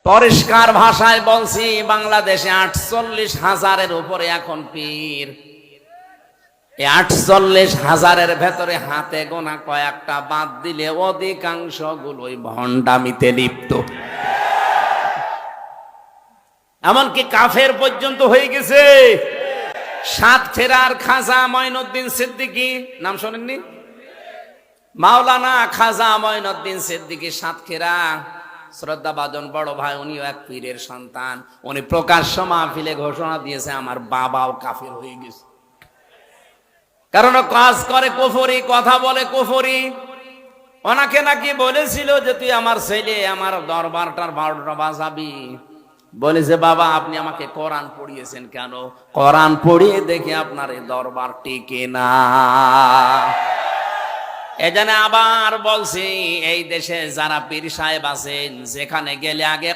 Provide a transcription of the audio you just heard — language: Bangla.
পরিষ্কার ভাষায় বলছি, বাংলাদেশে 48,000-এর উপরে এখন পীর। এই 48,000-এর ভেতরে হাতে গোনা কয়েকটা বাদ দিলে অধিকাংশ গুলোই ভণ্ডামিতে লিপ্ত। এমনকি কাফের পর্যন্ত হয়ে গেছে। সাতক্ষীরার খাজা মঈনুদ্দিন সিদ্দিকী নাম শোনেননি? মাওলানা খাজা মঈনুদ্দিন সিদ্দিকী সাতক্ষীরা, শ্রদ্ধাভাজন বড় ভাই, উনিও এক পীরের সন্তান। উনি প্রকাশ্য মাহফিলে ঘোষণা দিয়েছে আমার বাবাও কাফের হয়ে গেছে, কারণ কাজ করে কুফরি, কথা বলে কুফরি। ওনাকে নাকি বলেছিল যে তুই আমার ছেলে, আমার দরবারটার 12টা বাজাবি। বলেছে বাবা আপনি আমাকে কোরআন পড়িয়েছেন কেন? কোরআন পড়িয়ে দেখে আপনার এই দরবার টিকে না। এজন্য আবার বলছি, এই দেশে যারা পীর সাহেব আছেন, যেখানে গেলে আগে